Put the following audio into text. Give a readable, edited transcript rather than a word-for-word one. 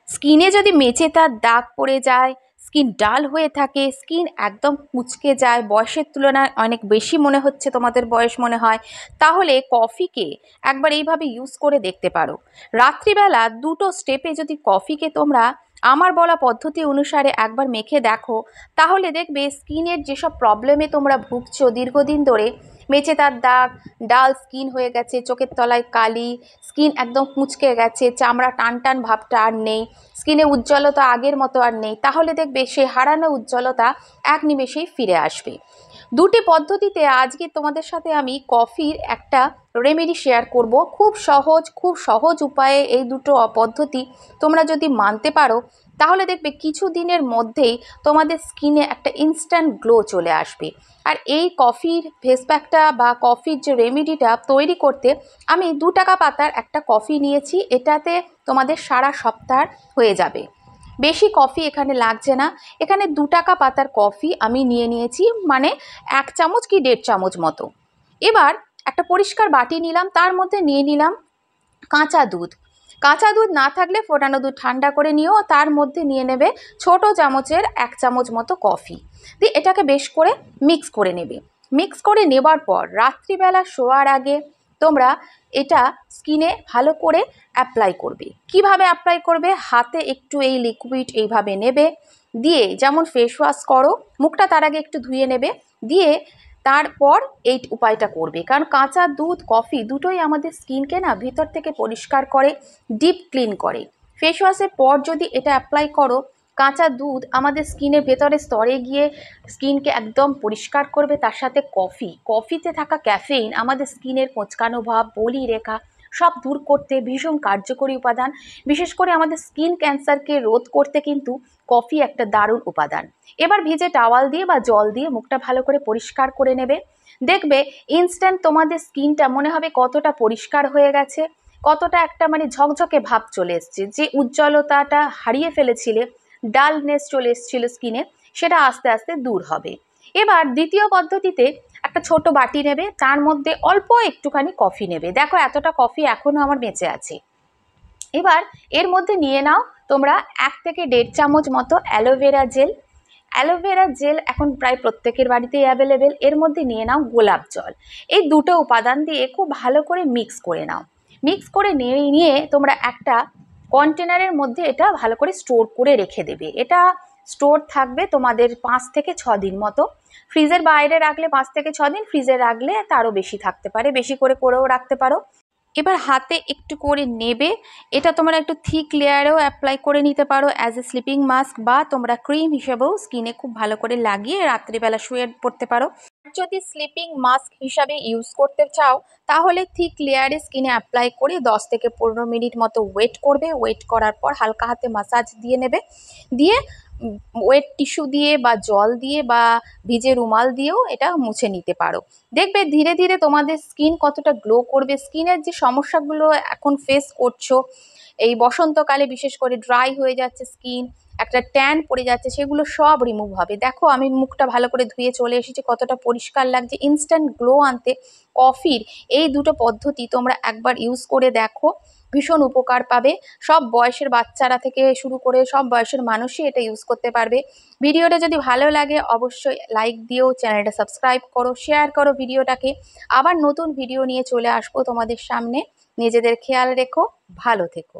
স্কিনে যদি মেচেদার দাগ পড়ে যায়, স্কিন ডাল হয়ে থাকে, স্কিন একদম কুঁচকে যায়, বয়সের তুলনায় অনেক বেশি মনে হচ্ছে তোমাদের বয়স মনে হয়, তাহলে কফিকে একবার এইভাবে ইউজ করে দেখতে পারো। রাত্রিবেলা 2টো স্টেপে যদি কফিকে তোমরা আমার বলা পদ্ধতি অনুসারে একবার মেখে দেখো, তাহলে দেখবে স্কিনের যেসব প্রবলেমে তোমরা ভুগছো দীর্ঘদিন ধরে, মেচেদার দাগ, ডাল স্কিন হয়ে গেছে, চোখের তলায় কালি, স্কিন একদম কুঁচকে গেছে, চামড়া টান টান ভাবটা আর নেই, স্কিনে উজ্জ্বলতা আগের মতো আর নেই, তাহলে দেখবে সেই হারানো উজ্জ্বলতা এক নিমেষেই ফিরে আসবে। দুটি পদ্ধতিতে আজকে তোমাদের সাথে আমি কফির একটা রেমেডি শেয়ার করব। খুব সহজ উপায়ে এই দুটো পদ্ধতি তোমরা যদি মানতে পারো, তাহলে দেখবে কিছু দিনের মধ্যেই তোমাদের স্কিনে একটা ইনস্ট্যান্ট গ্লো চলে আসবে। আর এই কফির ফেস প্যাকটা বা কফির যে রেমেডিটা তৈরি করতে আমি 2 টাকা পাতার একটা কফি নিয়েছি, এটাতে তোমাদের সারা সপ্তাহ হয়ে যাবে। বেশি কফি এখানে লাগছে না, এখানে 2 টাকা পাতার কফি আমি নিয়ে নিয়েছি, মানে 1 চামচ কি 1.5 চামচ মতো। এবার একটা পরিষ্কার বাটি নিলাম, তার মধ্যে নিয়ে নিলাম কাঁচা দুধ। কাঁচা দুধ না থাকলে ফোটানো দুধ ঠান্ডা করে নিও, তার মধ্যে নিয়ে নেবে ছোট চামচের 1 চামচ মতো কফি, দিয়ে এটাকে বেশ করে মিক্স করে নেবে। মিক্স করে নেবার পর রাত্রিবেলা শোয়ার আগে তোমরা এটা স্কিনে ভালো করে অ্যাপ্লাই করবে। কিভাবে অ্যাপ্লাই করবে? হাতে একটু এই লিকুইড এইভাবে নেবে, দিয়ে যেমন ফেস ওয়াশ করো, মুখটা তার আগে একটু ধুয়ে নেবে, দিয়ে তারপর এই উপায়টা করবে। কারণ কাঁচা দুধ কফি দুটোই আমাদের স্কিনকে না ভিতর থেকে পরিষ্কার করে, ডিপ ক্লিন করে। ফেস ওয়াশের পর যদি এটা অ্যাপ্লাই করো, কাঁচা দুধ আমাদের স্কিনের ভেতরে স্তরে গিয়ে স্কিনকে একদম পরিষ্কার করবে। তার সাথে কফিতে থাকা ক্যাফেইন আমাদের স্কিনের কোঁচকানো ভাব, বলি রেখা সব দূর করতে ভীষণ কার্যকরী উপাদান। বিশেষ করে আমাদের স্কিন ক্যান্সারকে রোধ করতে কিন্তু কফি একটা দারুণ উপাদান। এবার ভিজে টাওয়াল দিয়ে বা জল দিয়ে মুখটা ভালো করে পরিষ্কার করে নেবে। দেখবে ইনস্ট্যান্ট তোমাদের স্কিনটা মনে হবে কতটা পরিষ্কার হয়ে গেছে, কতটা একটা মানে ঝকঝকে ভাব চলে এসছে। যে উজ্জ্বলতাটা হারিয়ে ফেলেছিলে, ডালনেস চলে এসেছিল স্কিনে, সেটা আস্তে আস্তে দূর হবে। এবার দ্বিতীয় পদ্ধতিতে একটা ছোট বাটি নেবে, তার মধ্যে অল্প একটুখানি কফি নেবে। দেখো এতটা কফি এখনো আমার বেঁচে আছে। এবার এর মধ্যে নিয়ে নাও তোমরা 1 থেকে 1.5 চামচ মতো অ্যালোভেরা জেল। অ্যালোভেরা জেল এখন প্রায় প্রত্যেকের বাড়িতেই অ্যাভেলেবেল। এর মধ্যে নিয়ে নাও গোলাপ জল। এই দুটো উপাদান দিয়ে খুব ভালো করে মিক্স করে নাও। মিক্স করে নিয়ে তোমরা একটা কন্টেনারের মধ্যে এটা ভালো করে স্টোর করে রেখে দেবে। এটা স্টোর থাকবে তোমাদের 5 থেকে 6 দিন মতো। ফ্রিজের বাইরে রাখলে 5 থেকে 6 দিন, ফ্রিজে রাখলে তারও বেশি থাকতে পারে, বেশি করেও রাখতে পারো। এবার হাতে একটু করে নেবে, এটা তোমরা একটু থিক লেয়ারেও অ্যাপ্লাই করে নিতে পারো অ্যাজ এ স্লিপিং মাস্ক, বা তোমরা ক্রিম হিসেবেও স্কিনে খুব ভালো করে লাগিয়ে রাত্রিবেলা শুয়ে পড়তে পারো। যদি স্লিপিং মাস্ক হিসাবে ইউজ করতে চাও, তাহলে থিক লেয়ারে স্কিনে অ্যাপ্লাই করে 10 থেকে 15 মিনিট মতো ওয়েট করবে। ওয়েট করার পর হালকা হাতে মাসাজ দিয়ে নেবে, দিয়ে ওয়েট টিস্যু দিয়ে বা জল দিয়ে বা ভিজে রুমাল দিয়েও এটা মুছে নিতে পারো। দেখবে ধীরে ধীরে তোমাদের স্কিন কতটা গ্লো করবে। স্কিনের যে সমস্যাগুলো এখন ফেস করছো, এই বসন্তকালে বিশেষ করে ড্রাই হয়ে যাচ্ছে স্কিন, একটা ট্যান পড়ে যাচ্ছে, সেগুলো সব রিমুভ হবে। দেখো আমি মুখটা ভালো করে ধুয়ে চলে এসেছি, কতটা পরিষ্কার লাগছে। ইনস্ট্যান্ট গ্লো আনতে কফির এই দুটো পদ্ধতি তোমরা একবার ইউজ করে দেখো, ভীষণ উপকার পাবে। সব বয়সের বাচ্চারা থেকে শুরু করে সব বয়সের মানুষই এটা ইউজ করতে পারবে। ভিডিওটা যদি ভালো লাগে অবশ্যই লাইক দিও, চ্যানেলটা সাবস্ক্রাইব করো, শেয়ার করো ভিডিওটাকে। আবার নতুন ভিডিও নিয়ে চলে আসবো তোমাদের সামনে। নিজেদের খেয়াল রেখো, ভালো থেকো।